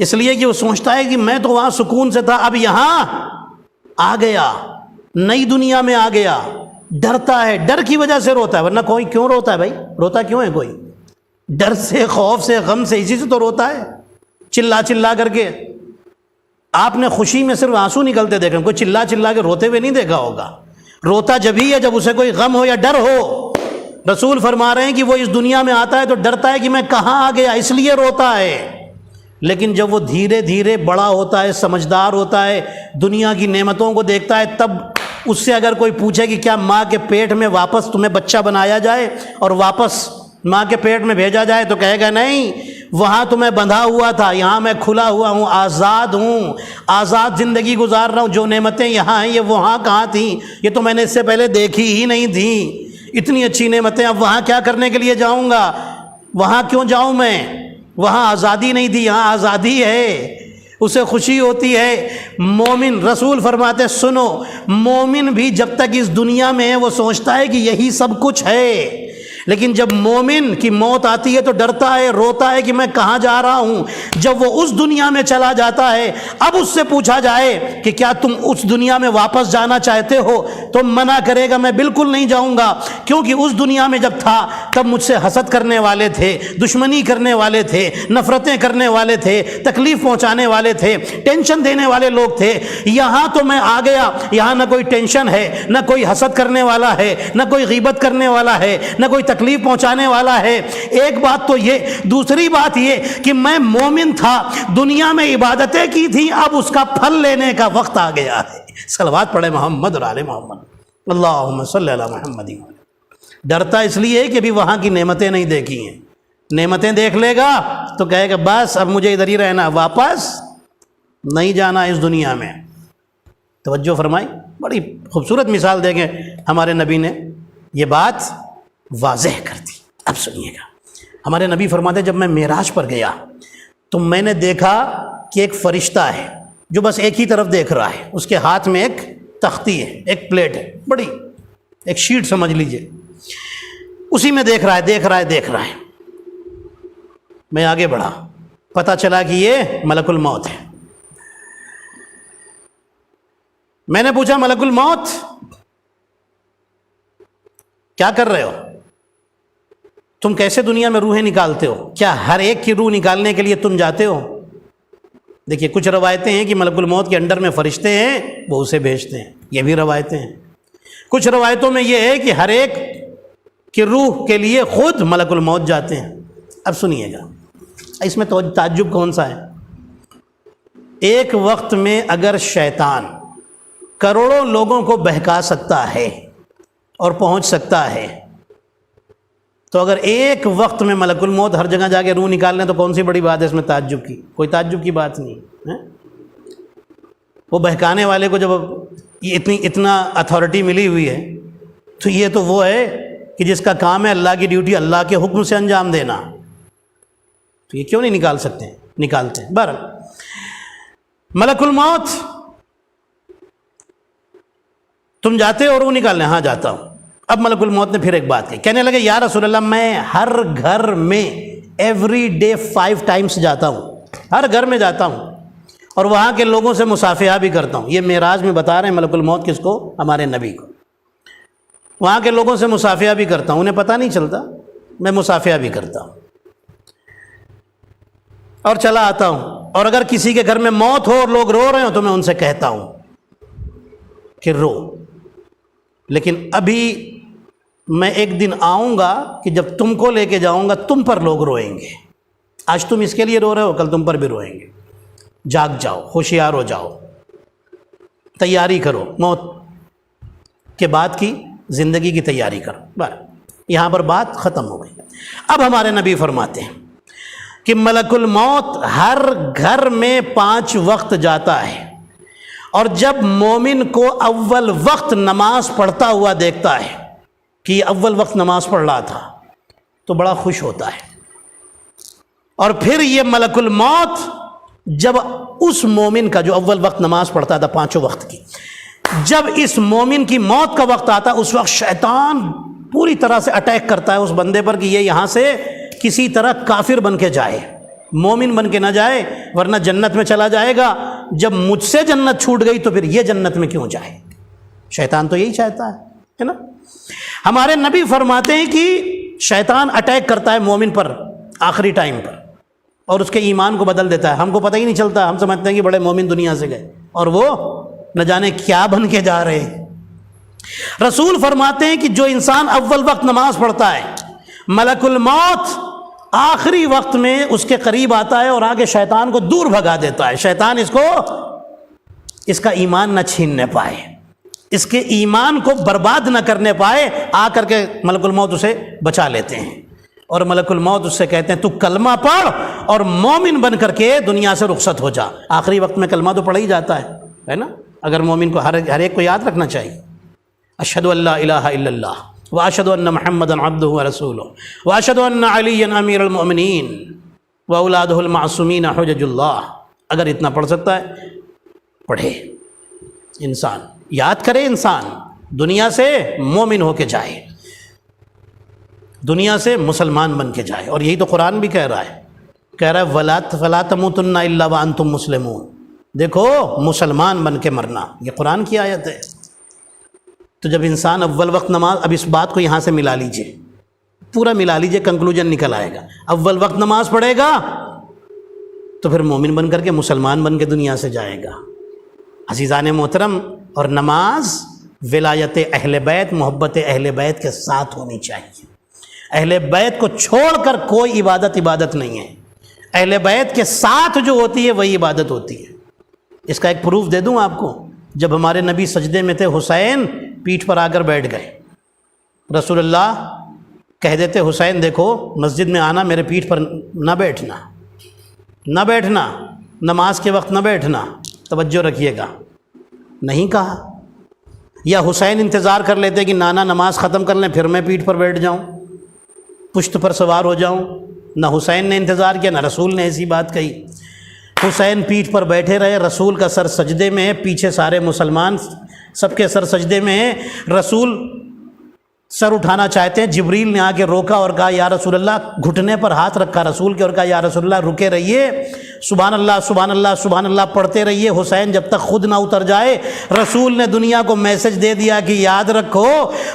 اس لیے کہ وہ سوچتا ہے کہ میں تو وہاں سکون سے تھا, اب یہاں آ گیا, نئی دنیا میں آ گیا. ڈرتا ہے, ڈر کی وجہ سے روتا ہے. ورنہ کوئی کیوں روتا ہے بھائی؟ روتا کیوں ہے کوئی؟ ڈر سے, خوف سے, غم سے, اسی سے تو روتا ہے, چلا کر کے. آپ نے خوشی میں صرف آنسو نکلتے دیکھے, کوئی چلا کے روتے ہوئے نہیں دیکھا ہوگا. روتا جبھی ہے جب اسے کوئی غم ہو یا ڈر ہو. رسول فرما رہے ہیں کہ وہ اس دنیا میں آتا ہے تو ڈرتا ہے کہ میں کہاں آ گیا, اس لیے روتا ہے. لیکن جب وہ دھیرے دھیرے بڑا ہوتا ہے, سمجھدار ہوتا ہے, دنیا کی نعمتوں کو دیکھتا ہے, تب اس سے اگر کوئی پوچھے کہ کیا ماں کے پیٹ میں واپس تمہیں بچہ بنایا جائے اور واپس ماں کے پیٹ میں بھیجا جائے, تو کہے گا نہیں, وہاں تو میں بندھا ہوا تھا, یہاں میں کھلا ہوا ہوں, آزاد ہوں, آزاد زندگی گزار رہا ہوں. جو نعمتیں یہاں ہیں یہ وہاں کہاں تھیں؟ یہ تو میں نے اس سے پہلے دیکھی ہی نہیں تھیں. اتنی اچھی نعمتیں, اب وہاں کیا کرنے کے لیے جاؤں گا؟ وہاں کیوں جاؤں میں؟ وہاں آزادی نہیں تھی, یہاں آزادی ہے, اسے خوشی ہوتی ہے. مومن, رسول فرماتے سنو, مومن بھی جب تک اس دنیا میں ہے وہ سوچتا ہے کہ یہی سب کچھ ہے, لیکن جب مومن کی موت آتی ہے تو ڈرتا ہے, روتا ہے کہ میں کہاں جا رہا ہوں. جب وہ اس دنیا میں چلا جاتا ہے, اب اس سے پوچھا جائے کہ کیا تم اس دنیا میں واپس جانا چاہتے ہو, تو منع کرے گا میں بالکل نہیں جاؤں گا, کیونکہ اس دنیا میں جب تھا تب مجھ سے حسد کرنے والے تھے, دشمنی کرنے والے تھے, نفرتیں کرنے والے تھے, تکلیف پہنچانے والے تھے, ٹینشن دینے والے لوگ تھے. یہاں تو میں آ گیا, یہاں نہ کوئی ٹینشن ہے, نہ کوئی حسد کرنے والا ہے, نہ کوئی غیبت کرنے والا ہے, نہ کوئی تکلیف پہنچانے والا ہے. ایک بات تو یہ. دوسری بات یہ کہ میں مومن تھا, دنیا میں عبادتیں کی تھیں, اب اس کا پھل لینے کا وقت آ گیا ہے. صلوات پڑھے محمد اور آل محمد. اللہم صلی علی محمد. ڈرتا اس لیے کہ ابھی وہاں کی نعمتیں نہیں دیکھی ہیں. نعمتیں دیکھ لے گا تو کہے گا بس اب مجھے ادھر ہی رہنا, واپس نہیں جانا اس دنیا میں. توجہ فرمائی, بڑی خوبصورت مثال دیں گے ہمارے نبی نے, یہ بات واضح کر دی. اب سنیے گا, ہمارے نبی فرماتے جب میں معراج پر گیا تو میں نے دیکھا کہ ایک فرشتہ ہے جو بس ایک ہی طرف دیکھ رہا ہے، اس کے ہاتھ میں ایک تختی ہے، ایک پلیٹ ہے، بڑی ایک شیٹ سمجھ لیجئے، اسی میں دیکھ رہا ہے۔ میں آگے بڑھا، پتہ چلا کہ یہ ملک الموت ہے۔ میں نے پوچھا ملک الموت کیا کر رہے ہو؟ تم کیسے دنیا میں روحیں نکالتے ہو؟ کیا ہر ایک کی روح نکالنے کے لیے تم جاتے ہو؟ دیکھیے کچھ روایتیں ہیں کہ ملک الموت کے انڈر میں فرشتے ہیں، وہ اسے بھیجتے ہیں، یہ بھی روایتیں ہیں۔ کچھ روایتوں میں یہ ہے کہ ہر ایک کی روح کے لیے خود ملک الموت جاتے ہیں۔ اب سنیے گا، اس میں تعجب کون سا ہے؟ ایک وقت میں اگر شیطان کروڑوں لوگوں کو بہکا سکتا ہے اور پہنچ سکتا ہے، تو اگر ایک وقت میں ملک الموت ہر جگہ جا کے روح نکال لیں تو کون سی بڑی بات ہے اس میں تعجب کی؟ کوئی تعجب کی بات نہیں ہے۔ وہ بہکانے والے کو جب اتنا اتھارٹی ملی ہوئی ہے تو یہ تو وہ ہے کہ جس کا کام ہے اللہ کی ڈیوٹی اللہ کے حکم سے انجام دینا، تو یہ کیوں نہیں نکال سکتے ہیں؟ نکالتے ہیں۔ بہرحال ملک الموت، تم جاتے ہو روح نکالنے؟ ہاں جاتا ہوں۔ اب ملک الموت نے پھر ایک بات کہی، کہنے لگے یا رسول اللہ میں ہر گھر میں ایوری ڈے 5 ٹائمز جاتا ہوں، ہر گھر میں جاتا ہوں اور وہاں کے لوگوں سے مصافحہ بھی کرتا ہوں۔ یہ معراج میں بتا رہے ہیں ملک الموت کس کو؟ ہمارے نبی کو۔ وہاں کے لوگوں سے مصافحہ بھی کرتا ہوں، انہیں پتہ نہیں چلتا، میں مصافحہ بھی کرتا ہوں اور چلا آتا ہوں، اور اگر کسی کے گھر میں موت ہو اور لوگ رو رہے ہوں تو میں ان سے کہتا ہوں کہ رو، لیکن ابھی میں ایک دن آؤں گا کہ جب تم کو لے کے جاؤں گا تم پر لوگ روئیں گے، آج تم اس کے لیے رو رہے ہو کل تم پر بھی روئیں گے، جاگ جاؤ، ہوشیار ہو جاؤ، تیاری کرو، موت کے بعد کی زندگی کی تیاری کرو۔ بس یہاں پر بات ختم ہو گئی۔ اب ہمارے نبی فرماتے ہیں کہ ملک الموت ہر گھر میں 5 وقت جاتا ہے، اور جب مومن کو اول وقت نماز پڑھتا ہوا دیکھتا ہے کہ یہ اول وقت نماز پڑھ رہا تھا تو بڑا خوش ہوتا ہے، اور پھر یہ ملک الموت جب اس مومن کا جو اول وقت نماز پڑھتا تھا 5 وقت کی، جب اس مومن کی موت کا وقت آتا اس وقت شیطان پوری طرح سے اٹیک کرتا ہے اس بندے پر کہ یہ یہاں سے کسی طرح کافر بن کے جائے، مومن بن کے نہ جائے، ورنہ جنت میں چلا جائے گا۔ جب مجھ سے جنت چھوٹ گئی تو پھر یہ جنت میں کیوں جائے؟ شیطان تو یہی چاہتا ہے نا۔ ہمارے نبی فرماتے ہیں کہ شیطان اٹیک کرتا ہے مومن پر آخری ٹائم پر اور اس کے ایمان کو بدل دیتا ہے، ہم کو پتہ ہی نہیں چلتا، ہم سمجھتے ہیں کہ بڑے مومن دنیا سے گئے اور وہ نہ جانے کیا بن کے جا رہے ہیں۔ رسول فرماتے ہیں کہ جو انسان اول وقت نماز پڑھتا ہے، ملک الموت آخری وقت میں اس کے قریب آتا ہے اور آگے شیطان کو دور بھگا دیتا ہے، شیطان اس کا ایمان نہ چھیننے پائے، اس کے ایمان کو برباد نہ کرنے پائے، آ کر کے ملک الموت اسے بچا لیتے ہیں، اور ملک الموت اس سے کہتے ہیں تو کلمہ پڑھ اور مومن بن کر کے دنیا سے رخصت ہو جا۔ آخری وقت میں کلمہ تو پڑھا ہی جاتا ہے نا، اگر مومن کو ہر ایک کو یاد رکھنا چاہیے، اشہد ان لا الہ الا اللہ واشہد ان محمدا عبدہ ورسولہ واشہد ان علی امیر المؤمنین واولادہ المعصومین حجج اللہ۔ اگر اتنا پڑھ سکتا ہے پڑھے، انسان یاد کرے، انسان دنیا سے مومن ہو کے جائے، دنیا سے مسلمان بن کے جائے، اور یہی تو قرآن بھی کہہ رہا ہے فَلَا تَمُوتُنَّ إِلَّا وَأَنْتُمْ مُسْلِمُونَ، دیکھو مسلمان بن کے مرنا، یہ قرآن کی آیت ہے۔ تو جب انسان اول وقت نماز، اب اس بات کو یہاں سے ملا لیجئے، پورا ملا لیجئے، کنکلوژن نکل آئے گا، اول وقت نماز پڑھے گا تو پھر مومن بن کر کے مسلمان بن کے دنیا سے جائے گا۔ عزیزان محترم، اور نماز ولایت اہل بیت، محبت اہل بیت کے ساتھ ہونی چاہیے۔ اہل بیت کو چھوڑ کر کوئی عبادت نہیں ہے، اہل بیت کے ساتھ جو ہوتی ہے وہی عبادت ہوتی ہے۔ اس کا ایک پروف دے دوں آپ کو، جب ہمارے نبی سجدے میں تھے، حسین پیٹھ پر آ کر بیٹھ گئے، رسول اللہ کہہ دیتے حسین دیکھو مسجد میں آنا، میرے پیٹھ پر نہ بیٹھنا، نماز کے وقت نہ بیٹھنا، توجہ رکھیے گا، نہیں کہا۔ یا حسین انتظار کر لیتے کہ نانا نماز ختم کر لیں پھر میں پیٹھ پر بیٹھ جاؤں، پشت پر سوار ہو جاؤں، نہ حسین نے انتظار کیا نہ رسول نے ایسی بات کہی۔ حسین پیٹھ پر بیٹھے رہے، رسول کا سر سجدے میں ہے، پیچھے سارے مسلمان سب کے سر سجدے میں ہیں، رسول سر اٹھانا چاہتے ہیں، جبریل نے آ کے روکا اور کہا یا رسول اللہ، گھٹنے پر ہاتھ رکھا رسول کے اور کہا یا رسول اللہ رکے رہیے، سبحان اللہ سبحان اللہ سبحان اللہ پڑھتے رہیے، حسین جب تک خود نہ اتر جائے۔ رسول نے دنیا کو میسج دے دیا کہ یاد رکھو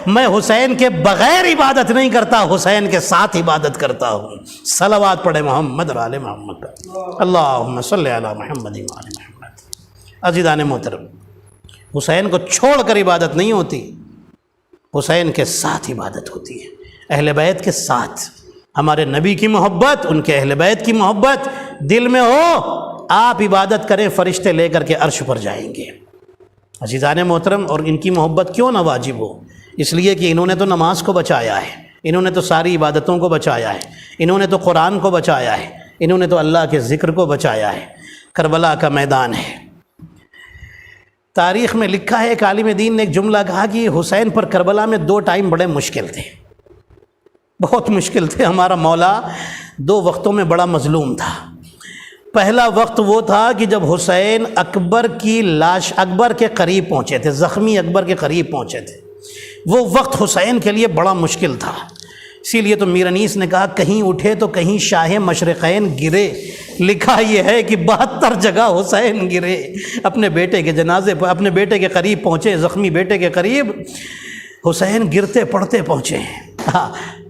میں حسین کے بغیر عبادت نہیں کرتا، حسین کے ساتھ عبادت کرتا ہوں۔ صلوات پڑھے محمد اور آل محمد کا، اللہم صلی علی محمد و آل محمد۔ عزیزان محترم، حسین کو چھوڑ کر عبادت نہیں ہوتی، حسین کے ساتھ عبادت ہوتی ہے، اہل بیت کے ساتھ۔ ہمارے نبی کی محبت، ان کے اہل بیت کی محبت دل میں ہو، آپ عبادت کریں، فرشتے لے کر کے عرش پر جائیں گے۔ عزیزان محترم، اور ان کی محبت کیوں نہ واجب ہو؟ اس لیے کہ انہوں نے تو نماز کو بچایا ہے، انہوں نے تو ساری عبادتوں کو بچایا ہے، انہوں نے تو قرآن کو بچایا ہے، انہوں نے تو اللہ کے ذکر کو بچایا ہے۔ کربلا کا میدان ہے، تاریخ میں لکھا ہے، ایک عالم دین نے ایک جملہ کہا کہ حسین پر کربلا میں 2 ٹائم بڑے مشکل تھے، بہت مشکل تھے۔ ہمارا مولا 2 وقتوں میں بڑا مظلوم تھا۔ پہلا وقت وہ تھا کہ جب حسین اکبر کی لاش اکبر کے قریب پہنچے تھے، زخمی اکبر کے قریب پہنچے تھے، وہ وقت حسین کے لیے بڑا مشکل تھا۔ اسی لیے تو میر انیس نے کہا کہیں اٹھے تو کہیں شاہ مشرقین گرے، لکھا یہ ہے کہ 72 جگہ حسین گرے۔ اپنے بیٹے کے جنازے پر، اپنے بیٹے کے قریب پہنچے، زخمی بیٹے کے قریب حسین گرتے پڑتے پہنچے ہیں۔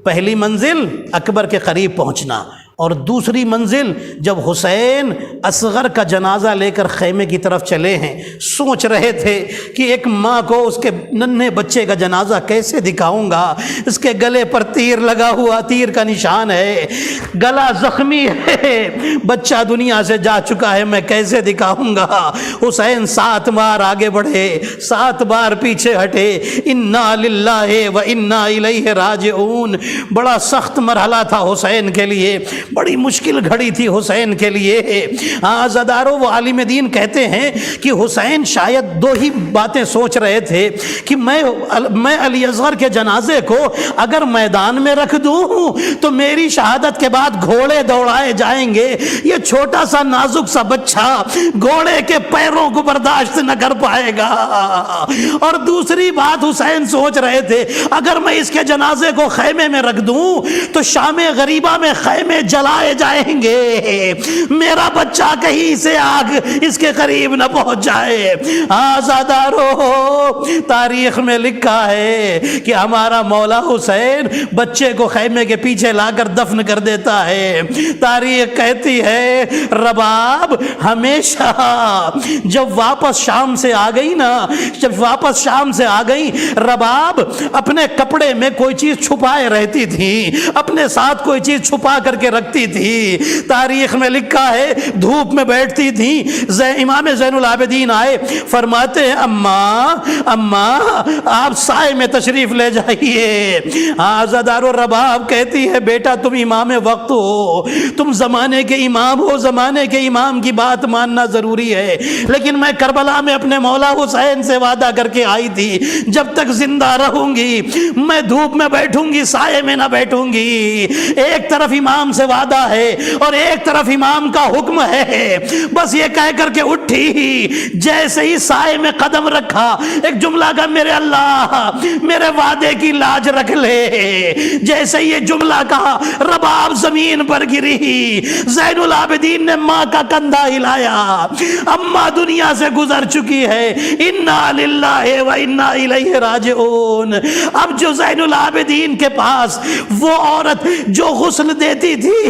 پہلی منزل اکبر کے قریب پہنچنا، اور دوسری منزل جب حسین اصغر کا جنازہ لے کر خیمے کی طرف چلے ہیں، سوچ رہے تھے کہ ایک ماں کو اس کے ننھے بچے کا جنازہ کیسے دکھاؤں گا، اس کے گلے پر تیر لگا ہوا، تیر کا نشان ہے، گلا زخمی ہے، بچہ دنیا سے جا چکا ہے، میں کیسے دکھاؤں گا۔ حسین 7 بار آگے بڑھے، 7 بار پیچھے ہٹے، انا للہ و انا الیہ راجعون۔ بڑا سخت مرحلہ تھا حسین کے لیے، بڑی مشکل گھڑی تھی حسین کے لیے۔ عزادارو، وہ عالم دین کہتے ہیں کہ حسین شاید 2 ہی باتیں سوچ رہے تھے کہ میں علی اصغر کے جنازے کو اگر میدان میں رکھ دوں تو میری شہادت کے بعد گھوڑے دوڑائے جائیں گے، یہ چھوٹا سا نازک سا بچہ گھوڑے کے پیروں کو برداشت نہ کر پائے گا۔ اور دوسری بات حسین سوچ رہے تھے اگر میں اس کے جنازے کو خیمے میں رکھ دوں تو شام غریبہ میں خیمے جلائے جائیں گے، میرا بچہ کہیں سے آگ اس کے قریب نہ پہنچ جائے۔ آزادارو، تاریخ میں لکھا ہے کہ ہمارا مولا حسین بچے کو خیمے کے پیچھے لا کر دفن کر دیتا ہے۔ تاریخ کہتی ہے رباب ہمیشہ جب واپس شام سے آ گئی نا، جب واپس شام سے آ گئی، رباب اپنے کپڑے میں کوئی چیز چھپائے رہتی تھی، اپنے ساتھ کوئی چیز چھپا کر کے رکھتی تھی۔ تاریخ میں لکھا ہے دھوپ میں بیٹھتی تھی، امام زین العابدین آئے، فرماتے ہیں اماں آپ سائے میں تشریف لے جائیے۔ عزادارو، رباب کہتی ہے بیٹا تم امام وقت ہو، تم زمانے کے امام ہو، زمانے کے امام کی بات ماننا ضروری ہے، لیکن میں کربلا میں اپنے مولا حسین سے وعدہ کر کے آئی تھی جب تک زندہ رہوں گی میں دھوپ میں بیٹھوں گی، سائے میں نہ بیٹھوں گی۔ ایک طرف امام سے وعدہ ہے اور ایک طرف امام کا حکم ہے، بس یہ کہہ کر کے اٹھی، جیسے ہی سائے میں قدم رکھا ایک جملہ کا میرے اللہ میرے وعدے کی لاج رکھ لے، جیسے یہ جملہ کہا رباب زمین پر گری۔ زین العابدین نے ماں کا کندھا ہلایا، اماں دنیا سے گزر چکی ہے، انا للہ و انا الیہ راجعون۔ اب جو زین العابدین کے پاس وہ عورت جو غسل دیتی تھی،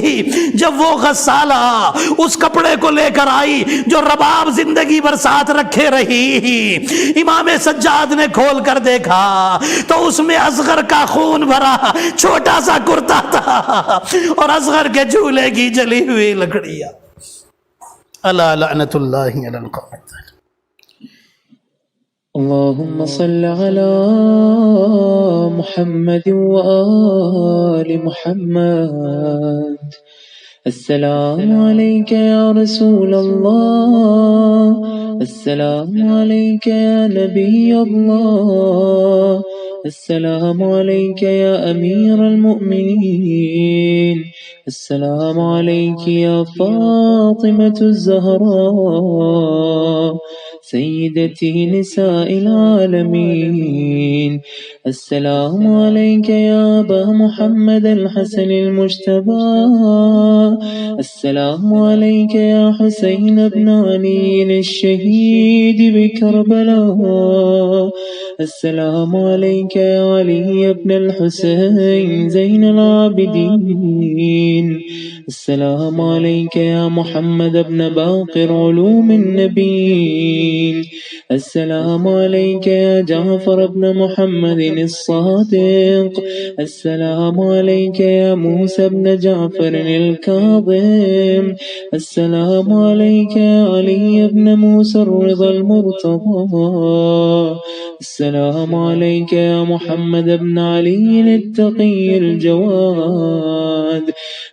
جب وہ غسالہ اس کپڑے کو لے کر آئی جو رباب زندگی بھر ساتھ رکھے رہی، امام سجاد نے کھول کر دیکھا تو اس میں اصغر کا خون بھرا چھوٹا سا کرتا تھا اور اصغر کے جھولے کی جلی ہوئی لکڑیاں۔ الا لعنت اللہ علی القوم۔ اللهم صل على محمد وآل محمد۔ السلام عليك يا رسول الله، السلام عليك يا نبي الله، السلام عليك يا أمير المؤمنين. السلام عليك يا فاطمة الزهراء سيدتي نساء العالمين. السلام عليك يا أبا محمد الحسن المجتبى. السلام عليك يا حسين بن علي الشهيد بكربلاء. السلام عليك يا علي بن الحسين زين العابدين. السلام عليك يا محمد بن باقر علوم النبيين. السلام عليك يا جعفر بن محمد الصادق. السلام عليك يا موسى بن جعفر الكاظم. السلام عليك يا علي بن موسى الرضا المرتضى. السلام عليك يا محمد بن علي التقي الجواد.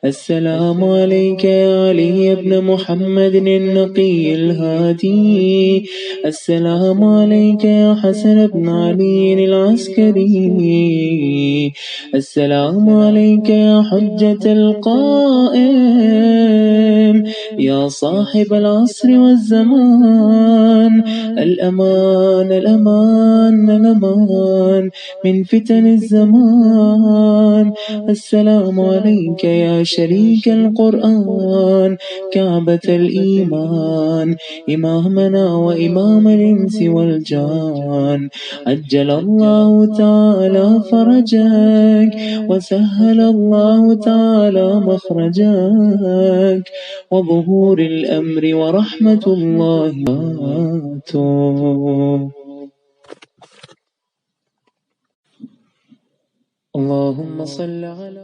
السلام عليك يا علي بن محمد النقي الهادي. السلام عليك يا حسن بن علي العسكري. السلام عليك يا حجة القائم يا صاحب العصر والزمان. الأمان الأمان الأمان من فتن الزمان. السلام عليك يا شريك القرآن كعبة الإيمان إمامنا وإمام الإنس والجان. عجل الله تعالى فرجك وسهل الله تعالى مخرجك وظهور الأمر ورحمة الله. اللهم صل على